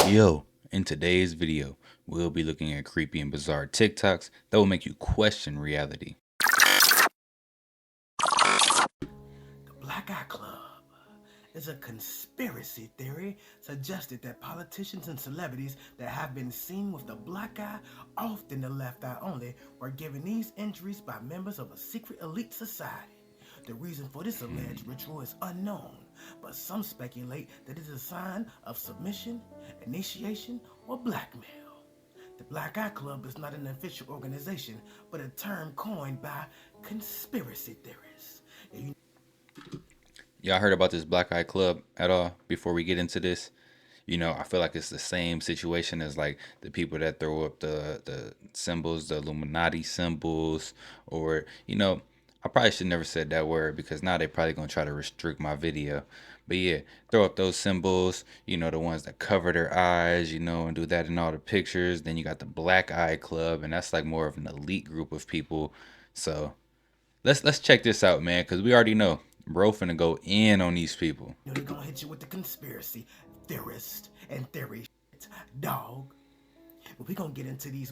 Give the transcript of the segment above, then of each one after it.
Yo, in today's video, we'll be looking at creepy and bizarre TikToks that will make you question reality. The Black Eye Club is a conspiracy theory suggested that politicians and celebrities that have been seen with the black eye, often the left eye only, were given these injuries by members of a secret elite society. The reason for this alleged ritual is unknown, but some speculate that it is a sign of submission, initiation, or blackmail. The Black Eye Club is not an official organization, but a term coined by conspiracy theorists. Y'all heard about this Black Eye Club at all before we get into this? I feel like it's the same situation as like the people that throw up the symbols, the Illuminati symbols, or I probably should never said that word because now they probably gonna try to restrict my video. But yeah, throw up those symbols, the ones that cover their eyes, and do that in all the pictures. Then you got the Black Eye Club, and that's like more of an elite group of people. So let's check this out, man, because we already know bro finna go in on these people. They're gonna hit you with the conspiracy theorist and theory shit, dog. But we gonna get into these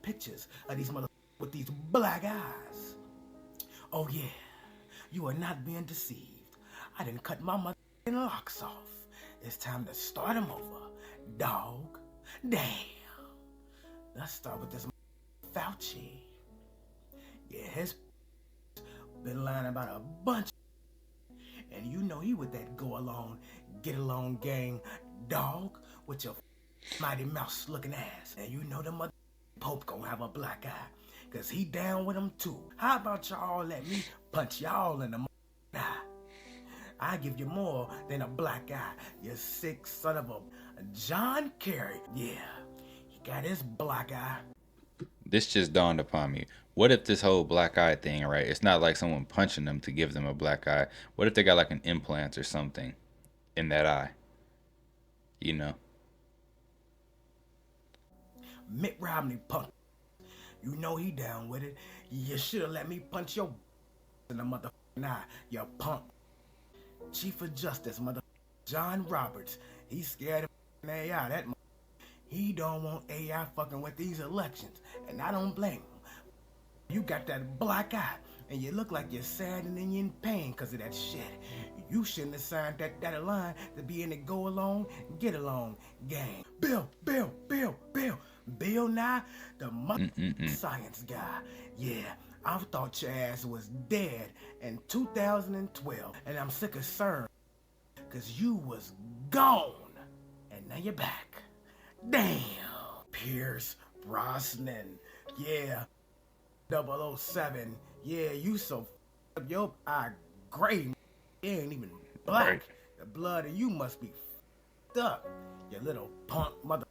pictures of these with these black eyes. Oh yeah, you are not being deceived. I didn't cut my locks off. It's time to start them over, dog. Damn. Let's start with this Fauci. Yeah, his been lying about a bunch. And you know he with that go along, get along gang, dog, with your mighty mouse looking ass. And you know the mother Pope gonna have a black eye, cause he down with him too. How about y'all let me punch y'all in the eye? I give you more than a black eye, you sick son of a John Kerry. Yeah, he got his black eye. This just dawned upon me. What if this whole black eye thing, right? It's not like someone punching them to give them a black eye. What if they got like an implant or something in that eye? You know? Mitt Romney punk. You know he down with it. You should have let me punch your in the motherfucking eye, you punk. Chief of Justice, John Roberts. He's scared of AI. He don't want AI fucking with these elections, and I don't blame him. You got that black eye, and you look like you're sad and then you're in pain because of that shit. You shouldn't have signed that line to be in the go along, get along gang. Bill. Bill Nye, the science guy. Yeah, I thought your ass was dead in 2012, and I'm sick of CERN, because you was gone, and now you're back. Damn. Pierce Brosnan. Yeah. 007. Yeah, you so up your eye gray. It ain't even black. Right. The blood of you must be up. You little punk mother.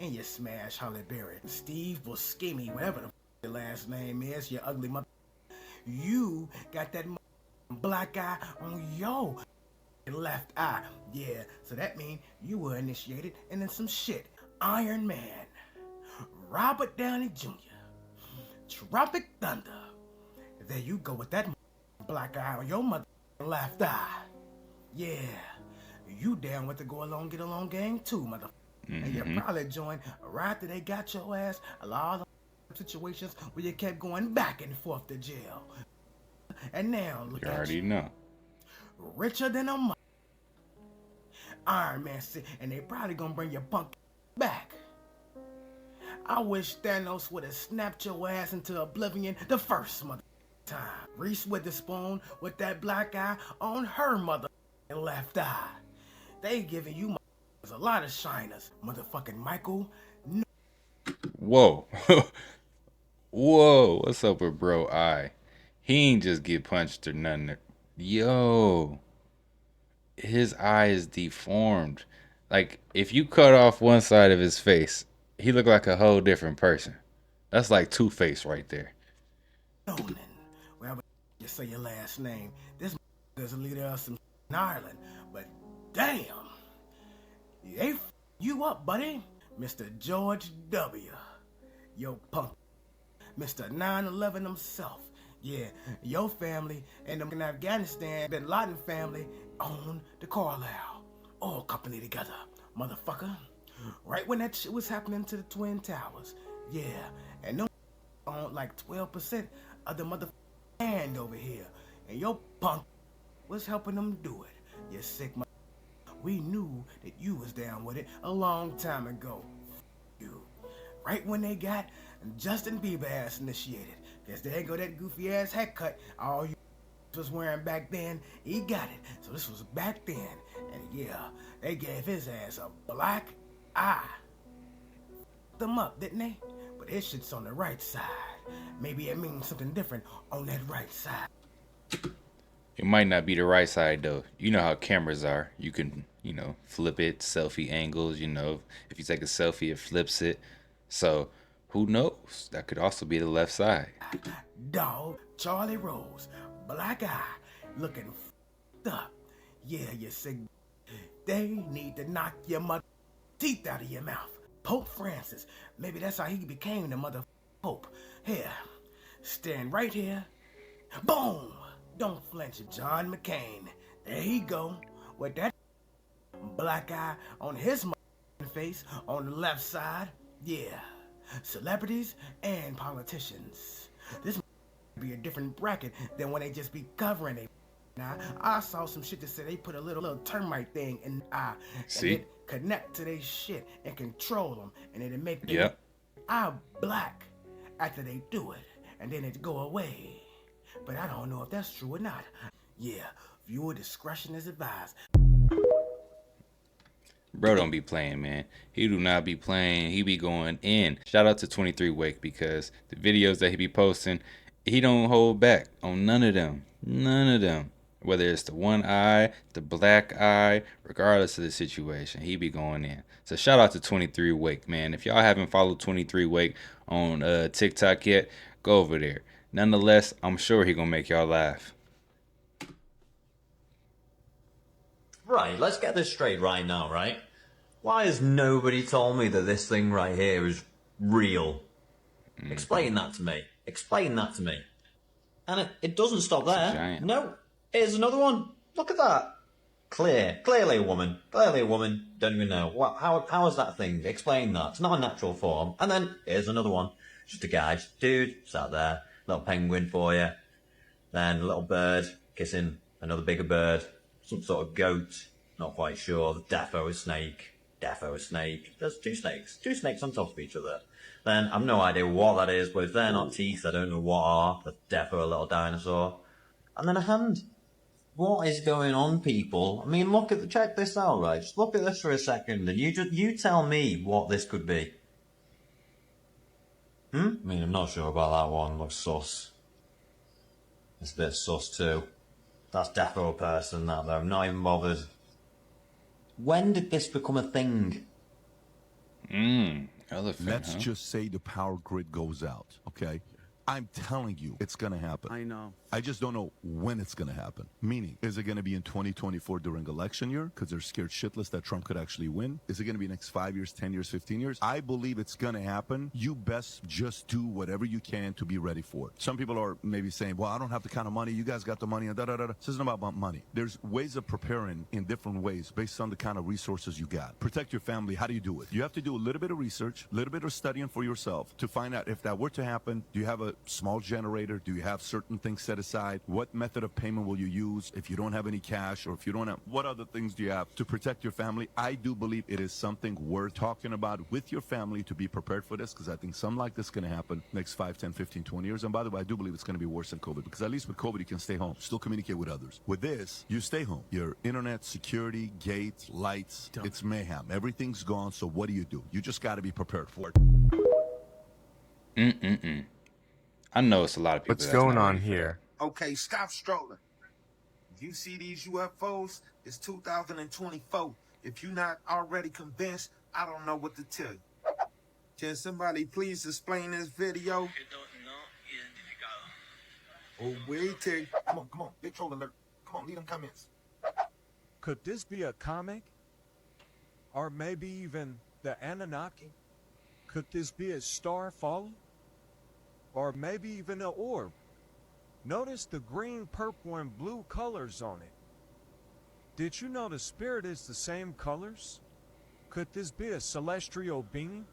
And you smash Holly Berry. Steve Buscemi, whatever the your last name is, you ugly mother. You got that black eye on your left eye. Yeah, so that means you were initiated and then some shit. Iron Man, Robert Downey Jr., Tropic Thunder. There you go with that black eye on your mother left eye. Yeah, you down with the go along, get along gang too, mother. And you probably joined right after they got your ass a lot of situations where you kept going back and forth to jail. And now look You at already you, know. richer than a mother. Iron Man said, and they probably gonna bring your punk back. I wish Thanos would have snapped your ass into oblivion the first mother time. Reese Witherspoon with that black eye on her mother left eye. They giving you a lot of shiners, motherfucking Michael. Whoa. Whoa. What's up with bro eye? He ain't just get punched or nothing. Yo. His eye is deformed. Like, if you cut off one side of his face, he look like a whole different person. That's like Two-Face right there. Nolan, wherever you say your last name. This is a leader of some in Ireland, but damn, they you up, buddy. Mr. George W. Yo punk. Mr. 9/11 himself. Yeah, your family and them in Afghanistan, Bin Laden family, own the Carlisle. All company together, motherfucker. Right when that shit was happening to the Twin Towers. Yeah, and them on like 12% of the motherfucking land over here. And your punk was helping them do it. You sick mother. We knew that you was down with it a long time ago. You. Right when they got Justin Bieber ass initiated. Cause there go that goofy ass haircut all you was wearing back then. He got it. So this was back then. And yeah, they gave his ass a black eye. Them up, didn't they? But his shit's on the right side. Maybe it means something different on that right side. It might not be the right side though. You know how cameras are. You can, flip it, selfie angles, if you take a selfie it flips it. So, who knows? That could also be the left side. Dog, Charlie Rose, black eye, looking up. Yeah, you sick. They need to knock your mother teeth out of your mouth. Pope Francis, maybe that's how he became the mother Pope. Here, stand right here. Boom! Don't flinch, John McCain. There he go, with that black eye on his face on the left side. Yeah, celebrities and politicians. This be a different bracket than when they just be covering it. Now, I saw some shit that said they put a little termite thing in the eye. See? And it connect to their shit and control them. And then it make their Yep. eye black after they do it. And then it go away. But I don't know if that's true or not. Yeah, viewer discretion is advised. Bro don't be playing, man. He do not be playing. He be going in. Shout out to 23 Wake because the videos that he be posting, he don't hold back on none of them. None of them. Whether it's the one eye, the black eye, regardless of the situation, he be going in. So shout out to 23 Wake, man. If y'all haven't followed 23 Wake on TikTok yet, go over there. Nonetheless, I'm sure he gonna make y'all laugh. Right, let's get this straight right now, right? Why has nobody told me that this thing right here is real? Explain that to me. Explain that to me. And it doesn't stop It's a there. giant. No, here's another one. Look at that. Clearly a woman. Clearly a woman. Don't even know. How is that thing? Explain that. It's not a natural form. And then here's another one. Just a guy, just a dude, sat there. Little penguin for you. Then a little bird kissing another bigger bird. Some sort of goat. Not quite sure. Defo a snake. Defo a snake. There's two snakes. Two snakes on top of each other. Then I've no idea what that is, but if they're not teeth, I don't know what are. There's defo a little dinosaur. And then a hand. What is going on, people? I mean, check this out, right? Just look at this for a second, and you tell me what this could be. I mean, I'm not sure about that one. Looks sus. It's a bit sus too. That's defo a person, that though. I'm not even bothered. When did this become a thing? Elephant, Let's huh? just say the power grid goes out, okay? I'm telling you, it's going to happen. I know. I just don't know when it's going to happen. Meaning, is it going to be in 2024 during election year? Because they're scared shitless that Trump could actually win. Is it going to be next 5 years, 10 years, 15 years? I believe it's going to happen. You best just do whatever you can to be ready for it. Some people are maybe saying, well, I don't have the kind of money. You guys got the money and da-da-da-da. This isn't about money. There's ways of preparing in different ways based on the kind of resources you got. Protect your family. How do you do it? You have to do a little bit of research, a little bit of studying for yourself to find out if that were to happen. Do you have a small generator? Do you have certain things set aside? What method of payment will you use if you don't have any cash, or if you don't have, what other things do you have to protect your family? I do believe it is something worth talking about with your family to be prepared for this, because I think something like this is going to happen next 5, 10, 15, 20 years. And by the way, I do believe it's going to be worse than COVID, because at least with COVID, you can stay home, still communicate with others. With this, you stay home. Your internet, security, gates, lights, it's mayhem. Everything's gone. So what do? You just got to be prepared for it. I know it's a lot of people. What's that's going not on ready for here? Okay, stop strolling. If you see these UFOs, it's 2024. If you're not already convinced, I don't know what to tell you. Can somebody please explain this video? Oh, wait, Tik. Come on, big troll alert. Come on, leave them comments. Could this be a comic? Or maybe even the Anunnaki? Could this be a star falling? Or maybe even an orb? Notice the green, purple, and blue colors on it. Did you know the spirit is the same colors? Could this be a celestial being?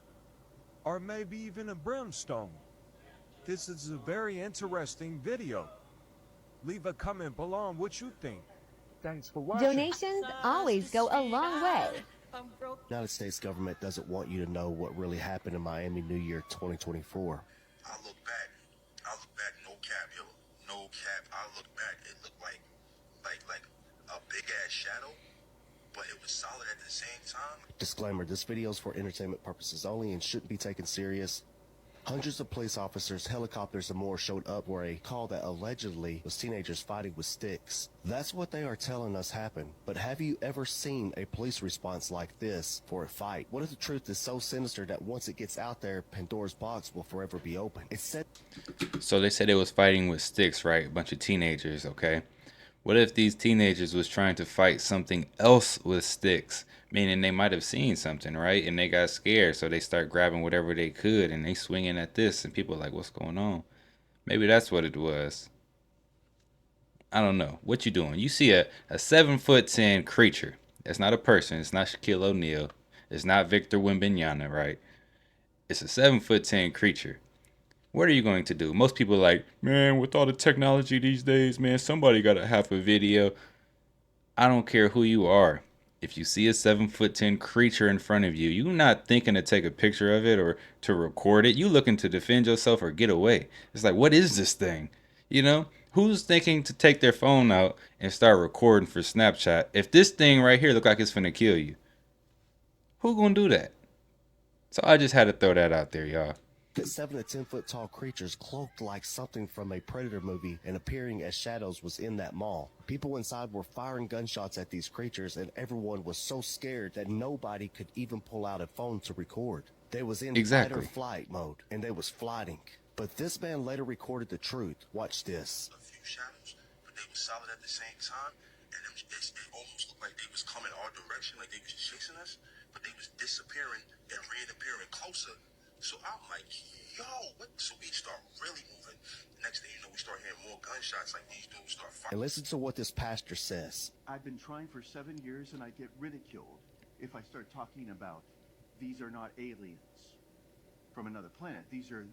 Or maybe even a brimstone? This is a very interesting video. Leave a comment below on what you think. Thanks for watching. Donations always go a long way. The United States government doesn't want you to know what really happened in Miami New Year 2024. I look back, no cap, yo, no cap. I look back, it looked like a big ass shadow, but it was solid at the same time. Disclaimer, this video is for entertainment purposes only and shouldn't be taken serious. Hundreds of police officers, helicopters, and more showed up for a call that allegedly was teenagers fighting with sticks. That's what they are telling us happened. But have you ever seen a police response like this for a fight? What if the truth is so sinister that once it gets out there, Pandora's box will forever be open? It's said. So they said it was fighting with sticks, right? A bunch of teenagers, okay? What if these teenagers was trying to fight something else with sticks? Meaning they might have seen something, right? And they got scared, so they start grabbing whatever they could, and they swinging at this, and people are like, what's going on? Maybe that's what it was. I don't know. What you doing? You see a 7'10" creature. It's not a person. It's not Shaquille O'Neal. It's not Victor Wembanyama, right? It's a 7'10" creature. What are you going to do? Most people are like, man, with all the technology these days, man, somebody got to have a video. I don't care who you are. If you see a 7'10" creature in front of you, you're not thinking to take a picture of it or to record it. You looking to defend yourself or get away. It's like, what is this thing? You know, who's thinking to take their phone out and start recording for Snapchat? If this thing right here look like it's finna kill you, who gonna do that? So I just had to throw that out there, y'all. 7 to 10 foot tall creatures cloaked like something from a Predator movie and appearing as shadows was in that mall. People inside were firing gunshots at these creatures, and everyone was so scared that nobody could even pull out a phone to record. They was in fight or flight mode, and they was flighting. But this man later recorded the truth. Watch this. A few shadows, but they were solid at the same time, and it almost looked like they was coming our direction, like they was chasing us, but they was disappearing and reappearing closer. So I'm like, yo, what? So we start really moving. Next thing you know, we start hearing more gunshots, like these dudes start fighting. And listen to what this pastor says. I've been trying for 7 years, and I get ridiculed if I start talking about these are not aliens from another planet. These are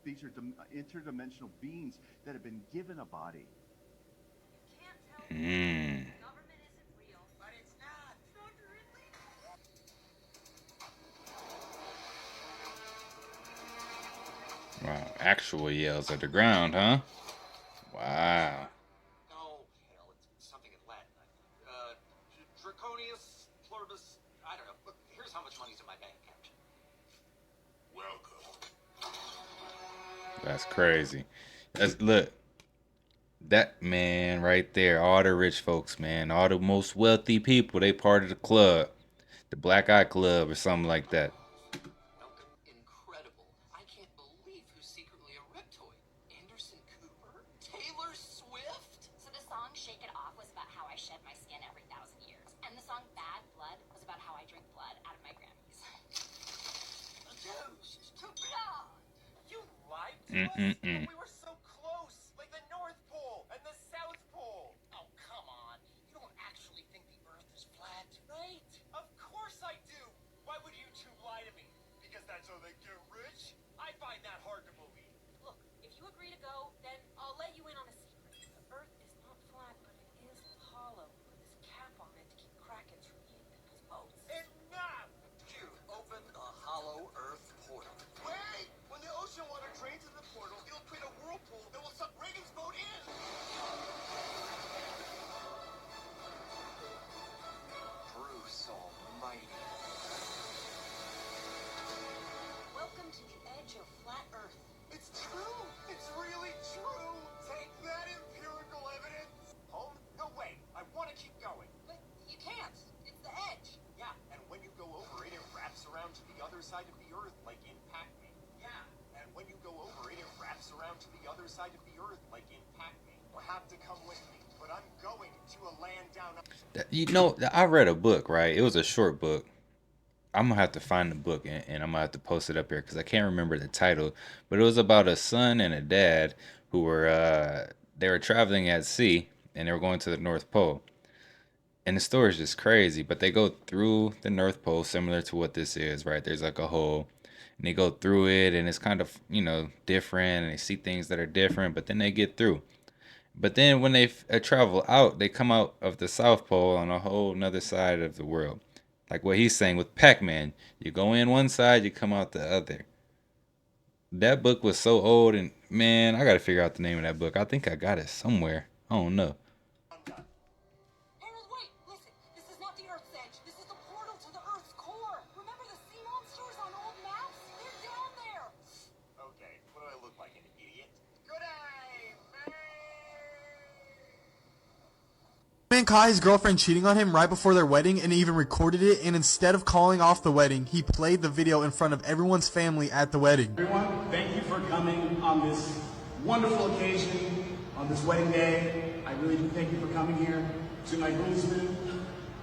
interdimensional beings that have been given a body. Wow, actual yells at the ground, huh? Wow. Oh, hell, it's something in Latin. Draconius, pluribus, I don't know. Look, here's how much money's in my bank account. Welcome. That's crazy. Look, that man right there, all the rich folks, man, all the most wealthy people, they part of the club, the Black Eye Club or something like that. We were so close, like the North Pole and the South Pole. Oh, come on. You don't actually think the Earth is flat, right? Of course I do. Why would you two lie to me? Because that's how they get rich? I find that hard to believe. Look, if you agree to go, then I'll let you in on a secret. The Earth is not flat, but it is hollow. With this cap on it to keep Krakens from eating people's boats. Enough! You open a hollow Earth portal. Wait! When the ocean water drains into the portal, it'll create a whirlpool that will suck Reagan's boat in! Bruce Almighty. Welcome to the edge of flat Earth. It's true! It's really true! Take that empirical evidence! Home? No way! I want to keep going! But you can't. It's the edge. Yeah, and when you go over it, it wraps around to the other side of the Earth like in Pac-Man. Yeah, and when you go over it, it wraps around to the other side of the Earth like in Pac-Man. You'll have to come with me, but I'm going to a land down... You know, I read a book, right? It was a short book. I'm going to have to find the book, and I'm going to have to post it up here because I can't remember the title. But it was about a son and a dad who were, they were traveling at sea, and they were going to the North Pole. And the story is just crazy, but they go through the North Pole, similar to what this is, right? There's like a hole, and they go through it, and it's kind of, different, and they see things that are different, but then they get through. But then when they travel out, they come out of the South Pole on a whole nother side of the world. Like what he's saying with Pac-Man, you go in one side, you come out the other. That book was so old, and man, I gotta figure out the name of that book. I think I got it somewhere. I don't know. Harold, wait! Listen, this is not the Earth's edge. This is the portal to the Earth's core. Remember the sea monsters on old maps? They're down there. Okay, what do I look like, an idiot? Good day, Man caught his girlfriend cheating on him right before their wedding and even recorded it, and instead of calling off the wedding, he played the video in front of everyone's family at the wedding. Everyone, thank you for coming on this wonderful occasion, on this wedding day. I really do thank you for coming here. To my groomsmen,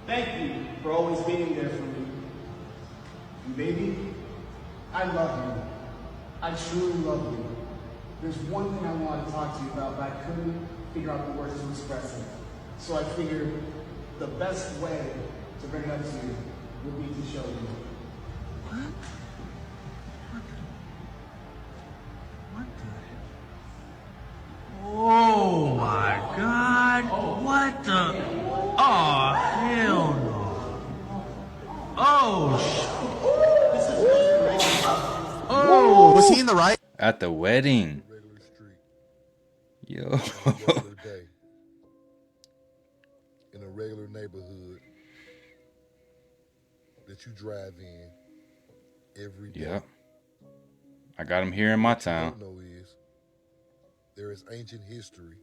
thank you for always being there for me. And baby, I love you. I truly love you. There's one thing I wanted to talk to you about, but I couldn't figure out the words to express it. So I figured the best way to bring it up to you would be to show you. What? What the? Oh my God! What the? Oh hell no! Oh, was he in the right? At the wedding. Regular street. Yo. On a regular day. In a regular neighborhood that you drive in every day. Yep. I got him here in my town. What you don't know is there is ancient history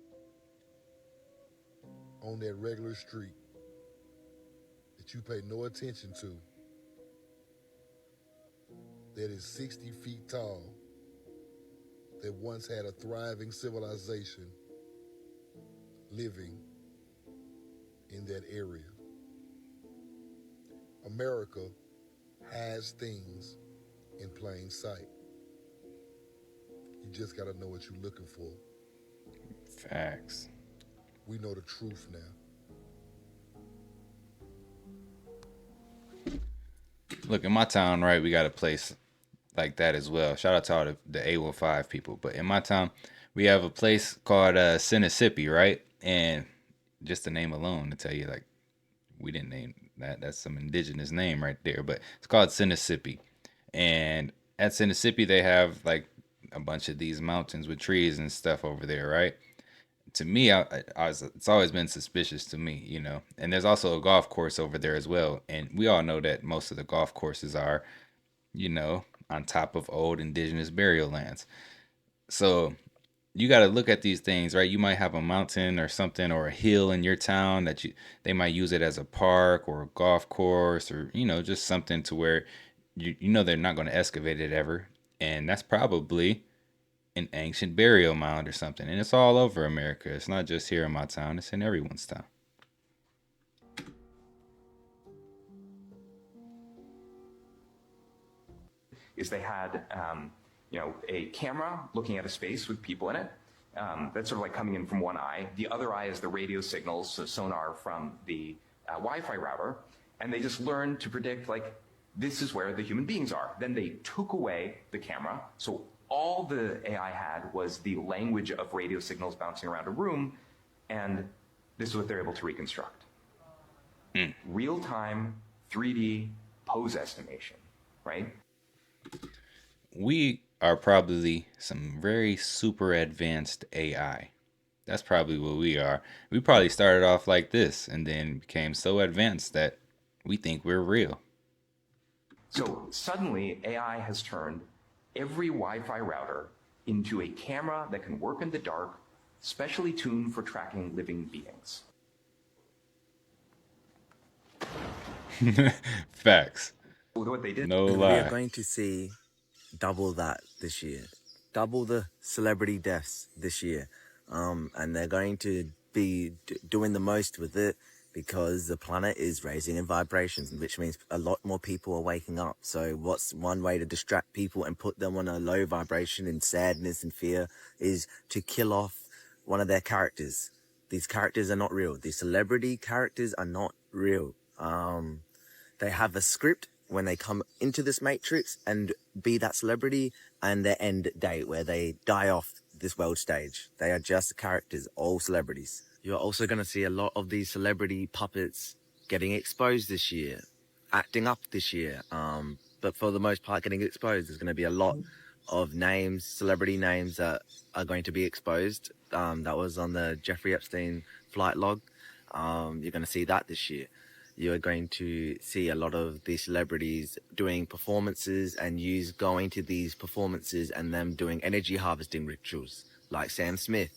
on that regular street that you pay no attention to, that is 60 feet tall, that once had a thriving civilization living in that area. America has things in plain sight. You just gotta know what you're looking for. Facts. We know the truth now. Look, in my town, right, we got a place like that as well. Shout out to all the A15 people. But in my town, we have a place called Mississippi, right? And just the name alone to tell you, like, we didn't name that. That's some indigenous name right there. But it's called Mississippi. And at Mississippi, they have, like, a bunch of these mountains with trees and stuff over there, right? To me, it's always been suspicious to me, And there's also a golf course over there as well. And we all know that most of the golf courses are, on top of old indigenous burial lands. So you got to look at these things, right? You might have a mountain or something or a hill in your town that they might use it as a park or a golf course or, just something to where they're not going to excavate it ever. And that's probably an ancient burial mound or something. And it's all over America. It's not just here in my town. It's in everyone's town. Is they had, a camera looking at a space with people in it. That's sort of like coming in from one eye. The other eye is the radio signals, so sonar from the Wi-Fi router. And they just learned to predict, like, this is where the human beings are. Then they took away the camera. So all the AI had was the language of radio signals bouncing around a room. And this is what they're able to reconstruct. Real-time 3D pose estimation, right? We are probably some very super advanced AI. That's probably what we are. We probably started off like this and then became so advanced that we think we're real. So suddenly AI has turned every Wi-Fi router into a camera that can work in the dark, specially tuned for tracking living beings. Facts. What they did. No We lie. are going to see double that this year. Double the celebrity deaths this year. And they're going to be doing the most with it because the planet is raising in vibrations, which means a lot more people are waking up. So what's one way to distract people and put them on a low vibration in sadness and fear is to kill off one of their characters. These characters are not real. These celebrity characters are not real. They have a script when they come into this matrix and be that celebrity, and their end date where they die off this world stage. They are just characters, all celebrities. You're also going to see a lot of these celebrity puppets getting exposed this year, acting up this year. But for the most part, getting exposed. There's going to be a lot of names, celebrity names that are going to be exposed. That was on the Jeffrey Epstein flight log. You're going to see that this year. You're going to see a lot of these celebrities doing performances and going to these performances and them doing energy harvesting rituals, like Sam Smith,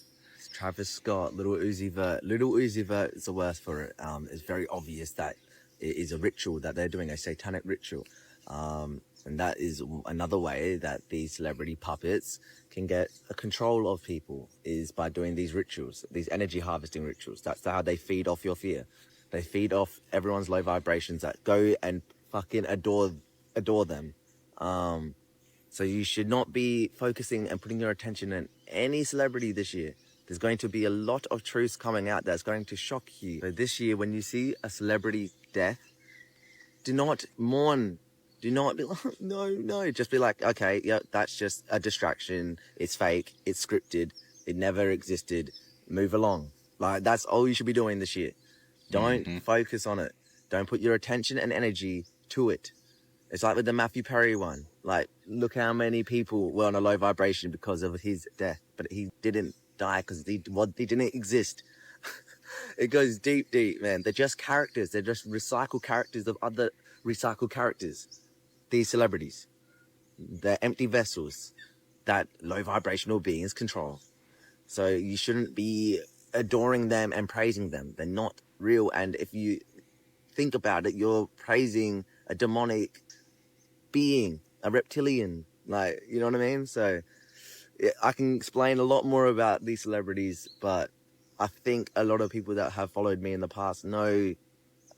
Travis Scott, Little Uzi Vert. Little Uzi Vert is the worst for it. It's very obvious that it is a ritual that they're doing, a satanic ritual. And that is another way that these celebrity puppets can get a control of people, is by doing these rituals, these energy harvesting rituals. That's how they feed off your fear. They feed off everyone's low vibrations that go and fucking adore them. So you should not be focusing and putting your attention on any celebrity this year. There's going to be a lot of truths coming out that's going to shock you. So this year, when you see a celebrity death, do not mourn. Do not be like, no. Just be like, okay, yeah, that's just a distraction. It's fake. It's scripted. It never existed. Move along. Like, that's all you should be doing this year. Don't focus on it. Don't put your attention and energy to it. It's like with the Matthew Perry one. Like, look how many people were on a low vibration because of his death. But he didn't die because he didn't exist. It goes deep, man. They're just characters. They're just recycled characters of other recycled characters. These celebrities. They're empty vessels that low vibrational beings control. So you shouldn't be adoring them and praising them. They're not real. And if you think about it, you're praising a demonic being, a reptilian. Like, you know what I mean? So I can explain a lot more about these celebrities, but I think a lot of people that have followed me in the past know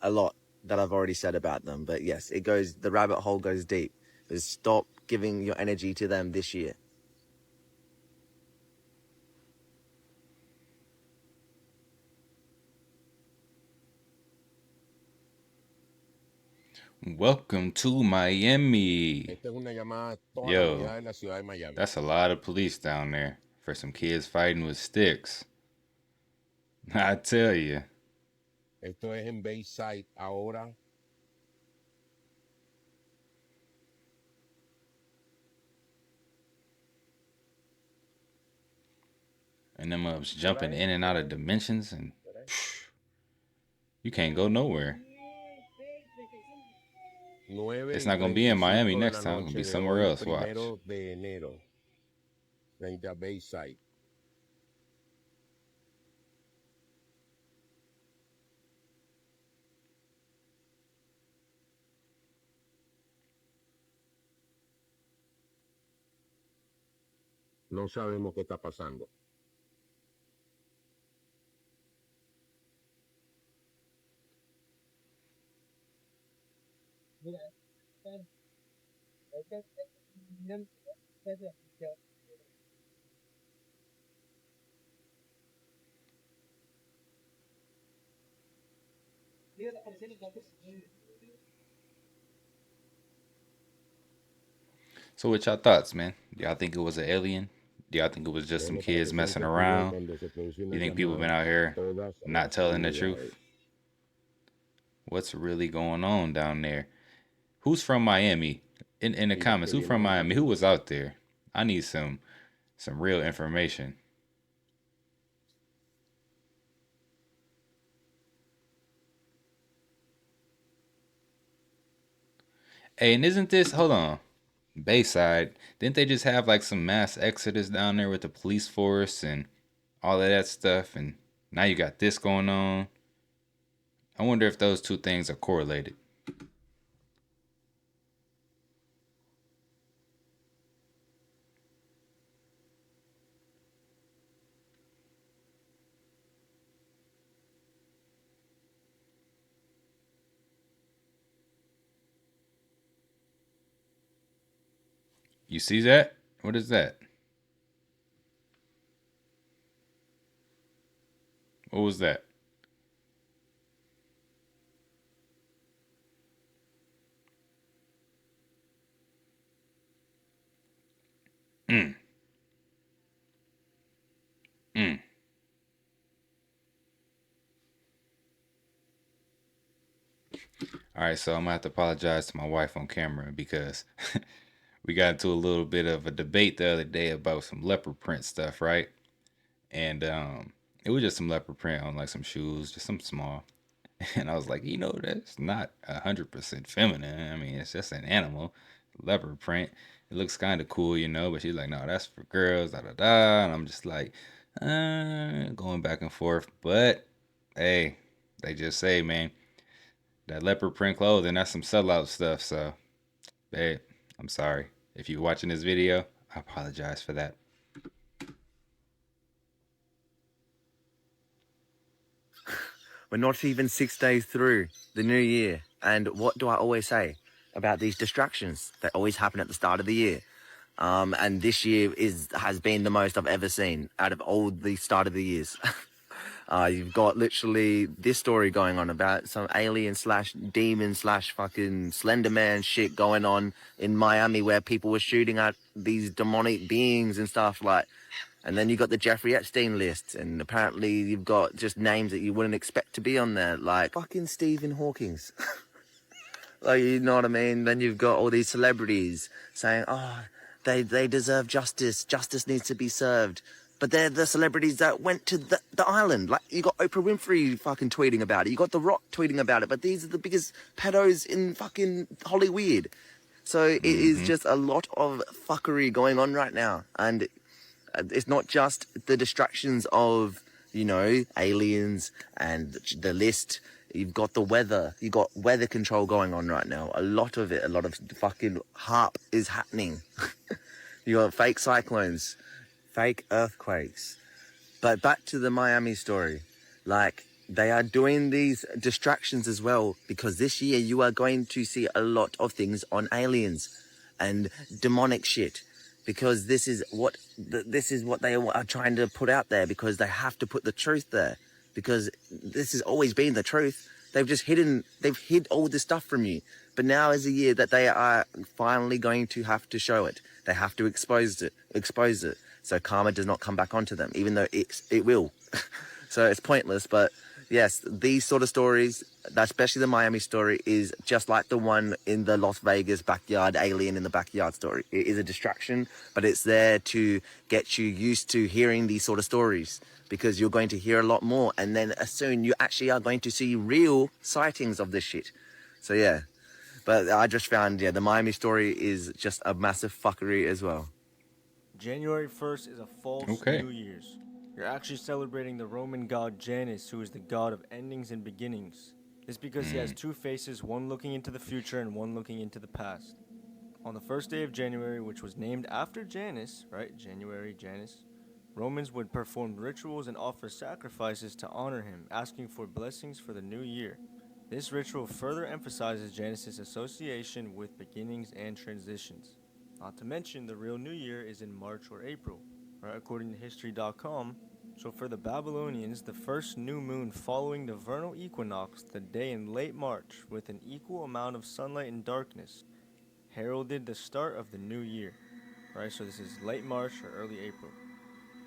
a lot that I've already said about them. But yes, the rabbit hole goes deep. Just stop giving your energy to them this year. Welcome to Miami. Esta es una llamada a toda la Yo, unidad de la ciudad de Miami. that's a lot of police down there for some kids fighting with sticks. I tell you. Esto es en Bayside ahora. And them ups jumping in and out of dimensions, and you can't go nowhere. It's not gonna be in Miami next time. It's gonna be somewhere else. Watch. 1 de enero. Frente a Bayside. No sabemos qué está pasando. So what y'all thoughts, man? Do y'all think it was an alien? Do y'all think it was just some kids messing around? You think people been out here not telling the truth? What's really going on down there? Who's from Miami? In the comments, who from Miami? Who was out there? I need some real information. Hey, and isn't this, hold on, Bayside, didn't they just have like some mass exodus down there with the police force and all of that stuff? And now you got this going on. I wonder if those two things are correlated. You see that? What is that? What was that? Mm. Mm. All right, so I'm gonna have to apologize to my wife on camera because we got into a little bit of a debate the other day about some leopard print stuff, right? And it was just some leopard print on like some shoes, just some small. And I was like, that's not 100% feminine. I mean, it's just an animal, leopard print. It looks kind of cool, But she's like, no, that's for girls, da da da. And I'm just like, going back and forth. But hey, they just say, man, that leopard print clothing, that's some sellout stuff. So, hey, I'm sorry. If you're watching this video, I apologize for that. We're not even 6 days through the new year. And what do I always say about these distractions that always happen at the start of the year? And this year has been the most I've ever seen out of all the start of the years. You've got literally this story going on about some alien slash demon slash fucking Slender Man shit going on in Miami where people were shooting at these demonic beings and stuff like. And then you got the Jeffrey Epstein list, and apparently you've got just names that you wouldn't expect to be on there, like fucking Stephen Hawking's. Like, you know what I mean? Then you've got all these celebrities saying, oh, they deserve justice. Justice needs to be served. But they're the celebrities that went to the island. Like, you got Oprah Winfrey fucking tweeting about it. You got The Rock tweeting about it. But these are the biggest pedos in fucking Hollywood. So it is just a lot of fuckery going on right now. And it's not just the distractions of, aliens and the list. You've got the weather. You've got weather control going on right now. A lot of it. A lot of fucking harp is happening. You got fake cyclones, fake earthquakes. But back to the Miami story. Like, they are doing these distractions as well because this year you are going to see a lot of things on aliens and demonic shit. Because this is what they are trying to put out there, because they have to put the truth there, because this has always been the truth. They've hid all this stuff from you, but now is a year that they are finally going to have to show it. They have to expose it, so karma does not come back onto them, even though it will. So it's pointless, but yes, these sort of stories, especially the Miami story, is just like the one in the Las Vegas backyard, alien in the backyard story. It is a distraction, but it's there to get you used to hearing these sort of stories, because you're going to hear a lot more, and then soon you actually are going to see real sightings of this shit. So yeah, but I just found, the Miami story is just a massive fuckery as well. January 1st is a false New Year's. You're actually celebrating the Roman god Janus, who is the god of endings and beginnings. This because he has two faces, one looking into the future and one looking into the past. On the first day of January, which was named after Janus, right? January, Janus. Romans would perform rituals and offer sacrifices to honor him, asking for blessings for the new year. This ritual further emphasizes Janus' association with beginnings and transitions. Not to mention, the real new year is in March or April. Right, according to history.com. So for the Babylonians, the first new moon following the vernal equinox, the day in late March, with an equal amount of sunlight and darkness, heralded the start of the new year. Right, so this is late March or early April.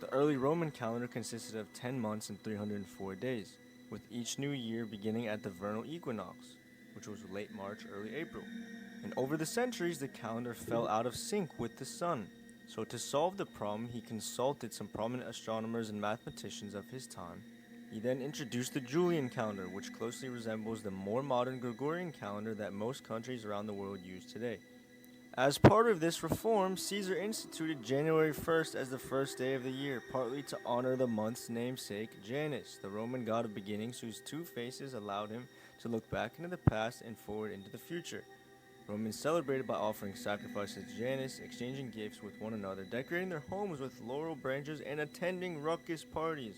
The early Roman calendar consisted of 10 months and 304 days, with each new year beginning at the vernal equinox, which was late March, early April. And over the centuries, the calendar fell out of sync with the sun. So to solve the problem, he consulted some prominent astronomers and mathematicians of his time. He then introduced the Julian calendar, which closely resembles the more modern Gregorian calendar that most countries around the world use today. As part of this reform, Caesar instituted January 1st as the first day of the year, partly to honor the month's namesake, Janus, the Roman god of beginnings, whose two faces allowed him to look back into the past and forward into the future. Romans celebrated by offering sacrifices to Janus, exchanging gifts with one another, decorating their homes with laurel branches, and attending ruckus parties.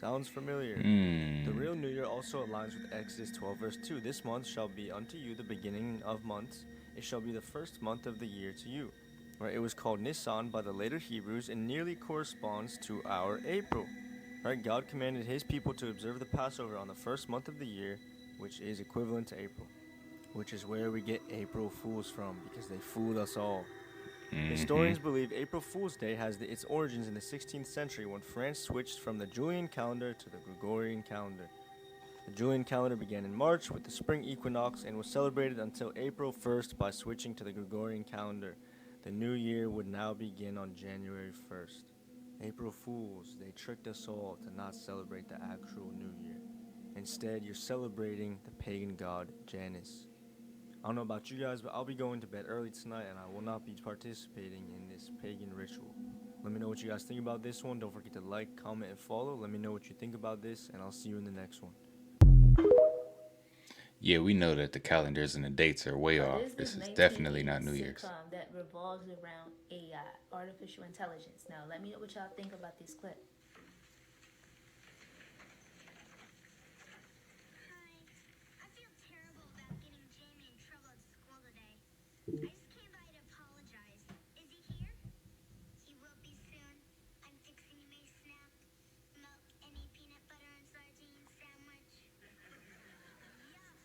Sounds familiar. The real New Year also aligns with Exodus 12 verse 2. This month shall be unto you the beginning of months. It shall be the first month of the year to you. Right? It was called Nisan by the later Hebrews and nearly corresponds to our April. Right? God commanded his people to observe the Passover on the first month of the year, which is equivalent to April, which is where we get April Fools from, because they fooled us all. Historians believe April Fool's Day has its origins in the 16th century when France switched from the Julian calendar to the Gregorian calendar. The Julian calendar began in March with the spring equinox and was celebrated until April 1st by switching to the Gregorian calendar. The new year would now begin on January 1st. April Fools, they tricked us all to not celebrate the actual new year. Instead, you're celebrating the pagan god Janus. I don't know about you guys, but I'll be going to bed early tonight and I will not be participating in this pagan ritual. Let me know what you guys think about this one. Don't forget to like, comment, and follow. Let me know what you think about this, and I'll see you in the next one. Yeah, we know that the calendars and the dates are way off. This is definitely not New Year's. Sitcom that revolves around AI, artificial intelligence. Now, let me know what y'all think about this clip. I feel terrible about getting Jamie in trouble at school today. I just came by to apologize. Is he here? He will be soon. I'm fixing him a snap, milk, and a peanut butter and sardine sandwich. Yuck!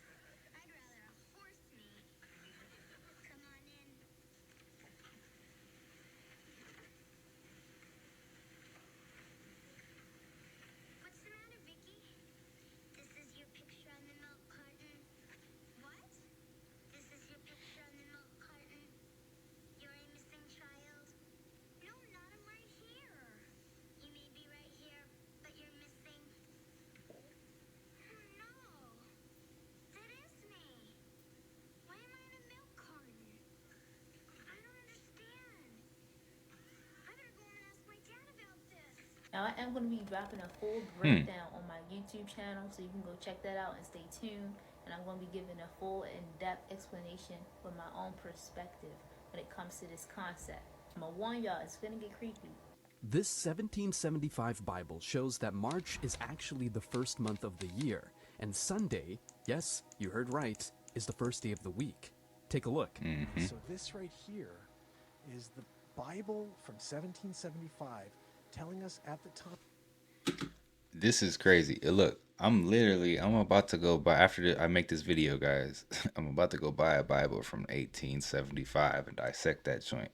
I'd rather a horse meat. Come on in. What's the matter, Vicky? This is your picture on the milk carton. What? This is your picture on the milk carton. You're a missing child. No, not I'm right here. You may be right here, but you're missing. Oh no. That is me. Why am I in a milk carton? I don't understand. I better go and ask my dad about this. Now, I am going to be dropping a full breakdown on my YouTube channel, so you can go check that out and stay tuned. And I'm going to be giving a full in-depth explanation from my own perspective when it comes to this concept. I'm going to warn y'all, it's going to get creepy. This 1775 Bible shows that March is actually the first month of the year, and Sunday, yes, you heard right, is the first day of the week. Take a look. So this right here is the Bible from 1775 telling us at the time. This is crazy. Look, I'm about to go buy, after I make this video, guys, I'm about to go buy a Bible from 1875 and dissect that joint.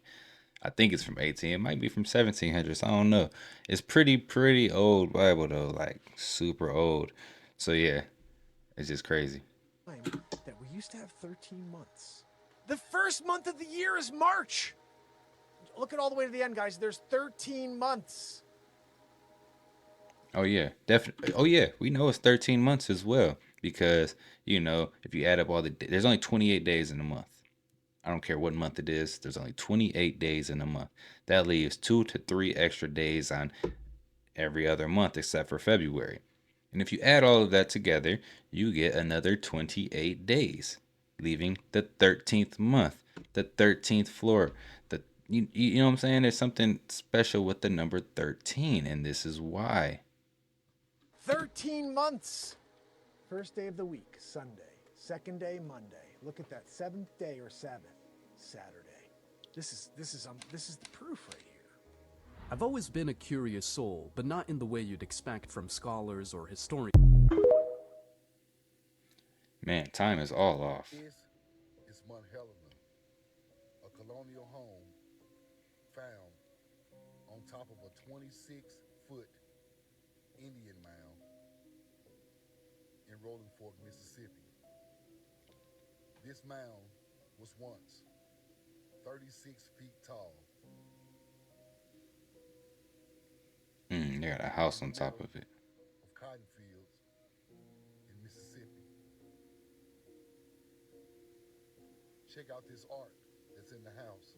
I think it's from 18. It might be from 1700s. I don't know. It's pretty old Bible, though. Like, super old. So, yeah, it's just crazy. That we used to have 13 months. The first month of the year is March. Look at all the way to the end, guys. There's 13 months. Oh, yeah, definitely. Oh, yeah, we know it's 13 months as well. Because, you know, if you add up all there's only 28 days in a month. I don't care what month it is. There's only 28 days in a month. That leaves 2 to 3 extra days on every other month except for February. And if you add all of that together, you get another 28 days, leaving the 13th month, the 13th floor. You know what I'm saying? There's something special with the number 13, and this is why. 13 months. First day of the week, Sunday. Second day, Monday. Look at that. Seventh day or Sabbath, Saturday. This is the proof right here. I've always been a curious soul, but not in the way you'd expect from scholars or historians. Man, time is all off. This is Mount Helena, a colonial home found on top of a 26-foot Indian mound in Rolling Fork, Mississippi. This mound was once 36 feet tall. They got a house on top of it. Of cotton fields in Mississippi. Check out this art that's in the house.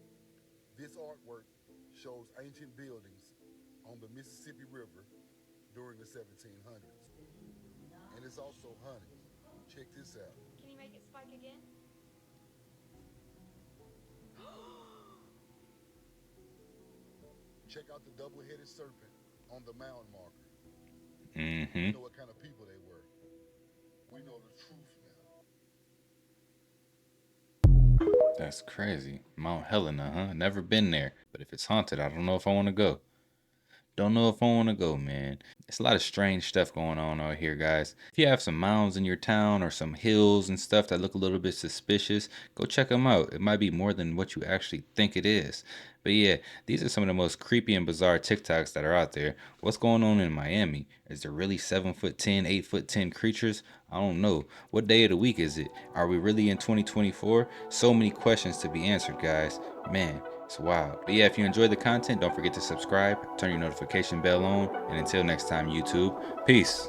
This artwork shows ancient buildings on the Mississippi River during the 1700s. And it's also hunting. Check this out. Can you make it spike again? Check out the double-headed serpent on the mound marker. Mm-hmm. We know what kind of people they were. We know the truth now. That's crazy. Mount Helena, huh? Never been there. But if it's haunted, I don't know if I want to go. Don't know if I want to go, man. It's a lot of strange stuff going on out here, guys. If you have some mounds in your town or some hills and stuff that look a little bit suspicious, go check them out. It might be more than what you actually think it is. But yeah, these are some of the most creepy and bizarre TikToks that are out there. What's going on in Miami? Is there really 7'10", 8'10" creatures? I don't know. What day of the week is it? Are we really in 2024? So many questions to be answered, guys. Man, it's wild. But yeah, if you enjoyed the content, don't forget to subscribe, turn your notification bell on, and until next time, YouTube, peace.